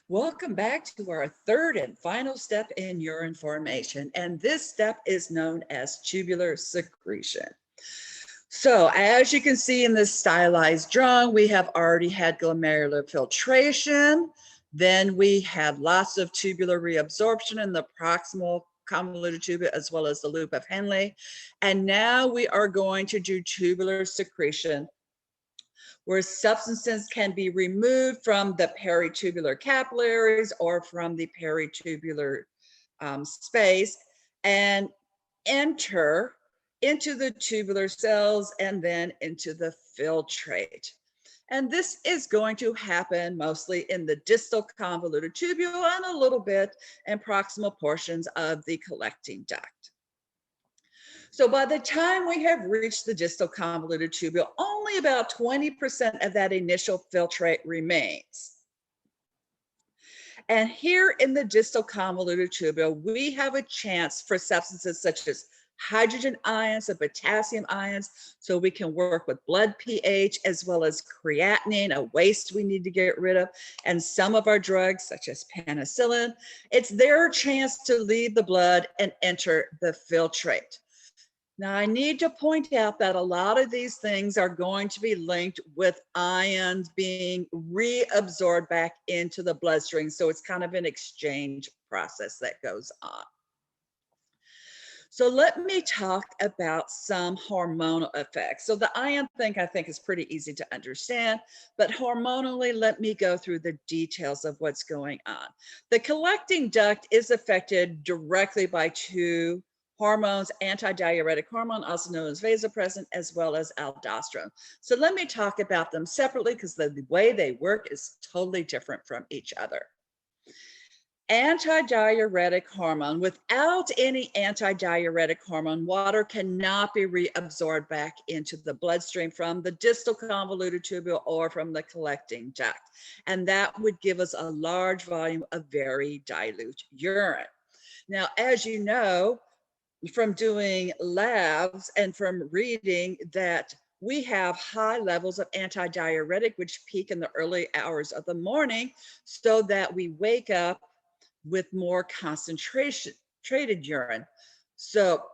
Welcome back to our third and final step in urine formation, and this step is known as tubular secretion. So as you can see in this stylized drawing, we have already had glomerular filtration, then we had lots of tubular reabsorption in the proximal convoluted tubule as well as the loop of Henle, and now we are going to do tubular secretion where substances can be removed from the peritubular capillaries or from the peritubular space and enter into the tubular cells and then into the filtrate. And this is going to happen mostly in the distal convoluted tubule and a little bit in proximal portions of the collecting duct. So by the time we have reached the distal convoluted tubule, only about 20% of that initial filtrate remains. And here in the distal convoluted tubule, we have a chance for substances such as hydrogen ions and potassium ions, so we can work with blood pH as well as creatinine, a waste we need to get rid of, and some of our drugs such as penicillin. It's their chance to leave the blood and enter the filtrate. Now, I need to point out that a lot of these things are going to be linked with ions being reabsorbed back into the bloodstream. So it's kind of an exchange process that goes on. So let me talk about some hormonal effects. So the ion thing I think is pretty easy to understand, but hormonally, let me go through the details of what's going on. The collecting duct is affected directly by two hormones, antidiuretic hormone, also known as vasopressin, as well as aldosterone. So let me talk about them separately because the way they work is totally different from each other. Antidiuretic hormone, without any antidiuretic hormone, water cannot be reabsorbed back into the bloodstream from the distal convoluted tubule or from the collecting duct. And that would give us a large volume of very dilute urine. Now, as you know, from doing labs and from reading that we have high levels of antidiuretic, which peak in the early hours of the morning, so that we wake up with more concentrated urine. So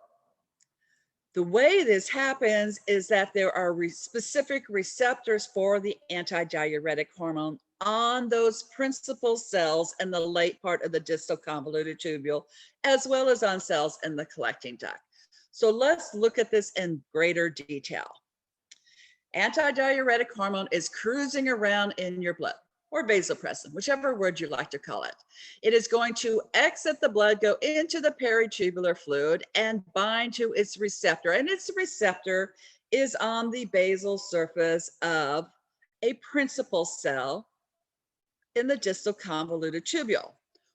the way this happens is that there are specific receptors for the antidiuretic hormone on those principal cells in the late part of the distal convoluted tubule, as well as on cells in the collecting duct. So let's look at this in greater detail. Antidiuretic hormone is cruising around in your blood, or vasopressin, whichever word you like to call it. It is going to exit the blood, go into the peritubular fluid, and bind to its receptor. And its receptor is on the basal surface of a principal cell in the distal convoluted tubule.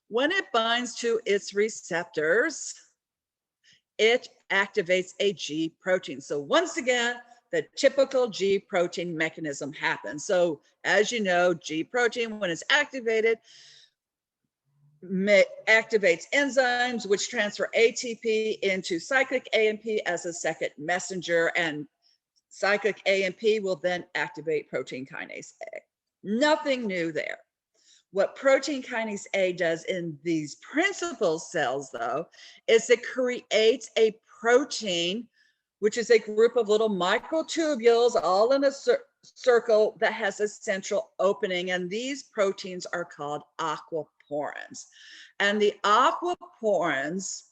When it binds to its receptors, it activates a G protein. So once again, the typical G protein mechanism happens. So as you know, G protein, when it's activated, activates enzymes which transfer ATP into cyclic AMP as a second messenger, and cyclic AMP will then activate protein kinase A. Nothing new there. What protein kinase A does in these principal cells, though, is it creates a protein, which is a group of little microtubules all in a circle that has a central opening. And these proteins are called aquaporins. And the aquaporins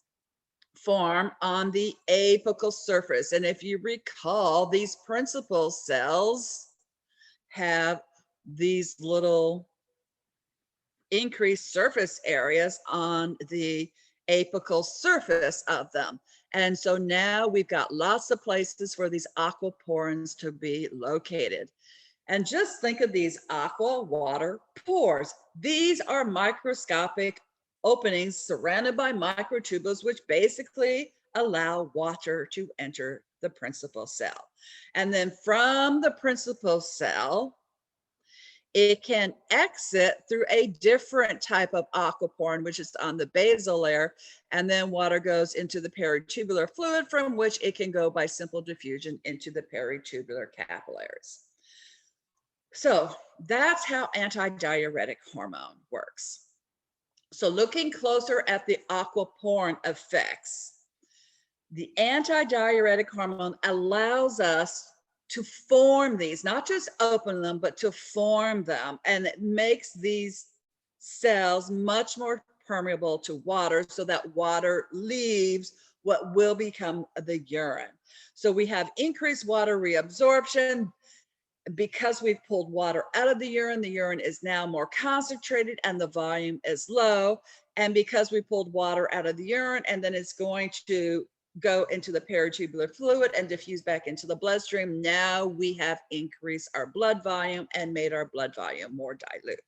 form on the apical surface. And if you recall, these principal cells have these little increased surface areas on the apical surface of them. And so now we've got lots of places for these aquaporins to be located. And just think of these aqua water pores. These are microscopic openings surrounded by microtubules, which basically allow water to enter the principal cell. And then from the principal cell, it can exit through a different type of aquaporin, which is on the basal layer, and then water goes into the peritubular fluid, from which it can go by simple diffusion into the peritubular capillaries. So that's how antidiuretic hormone works. So looking closer at the aquaporin effects, the antidiuretic hormone allows us to form these, not just open them, but to form them. And it makes these cells much more permeable to water so that water leaves what will become the urine. So we have increased water reabsorption. Because we've pulled water out of the urine is now more concentrated and the volume is low. And because we pulled water out of the urine and then it's going to go into the peritubular fluid and diffuse back into the bloodstream, now we have increased our blood volume and made our blood volume more dilute.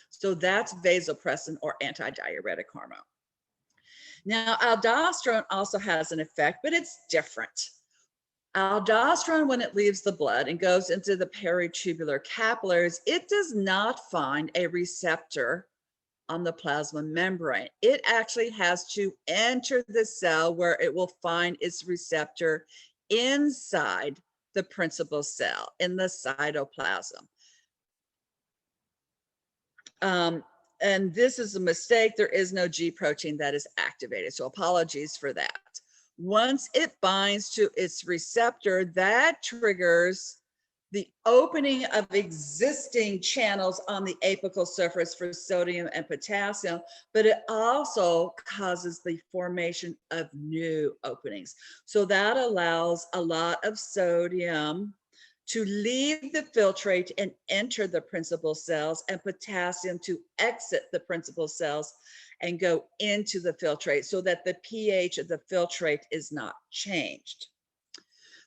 So that's vasopressin or antidiuretic hormone. Now, aldosterone also has an effect, but it's different. Aldosterone, when it leaves the blood and goes into the peritubular capillaries, it does not find a receptor on the plasma membrane. It actually has to enter the cell where it will find its receptor inside the principal cell in the cytoplasm. And this is a mistake. There is no G protein that is activated. So apologies for that. Once it binds to its receptor, that triggers the opening of existing channels on the apical surface for sodium and potassium, but it also causes the formation of new openings. So that allows a lot of sodium to leave the filtrate and enter the principal cells, and potassium to exit the principal cells and go into the filtrate so that the pH of the filtrate is not changed.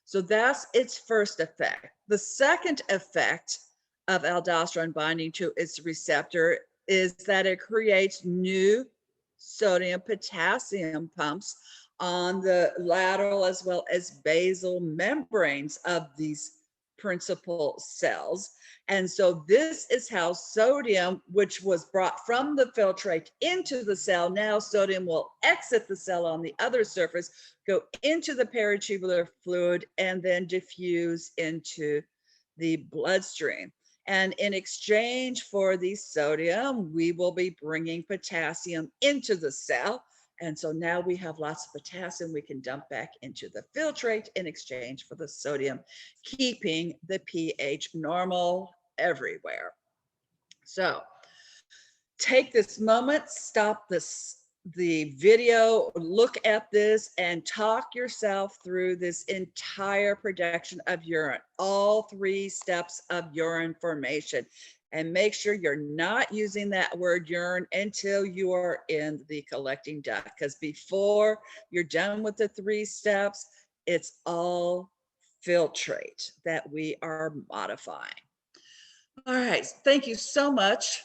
So that's its first effect. The second effect of aldosterone binding to its receptor is that it creates new sodium potassium pumps on the lateral as well as basal membranes of these principal cells. And so this is how sodium, which was brought from the filtrate into the cell, now sodium will exit the cell on the other surface, go into the peritubular fluid, and then diffuse into the bloodstream. And in exchange for the sodium, we will be bringing potassium into the cell. And so now we have lots of potassium we can dump back into the filtrate in exchange for the sodium, keeping the pH normal everywhere. So take this moment, stop the video, look at this and talk yourself through this entire production of urine, all 3 steps of urine formation. And make sure you're not using that word urine until you are in the collecting duct, because before you're done with the 3 steps, it's all filtrate that we are modifying. All right, thank you so much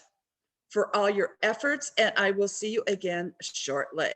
for all your efforts, and I will see you again shortly.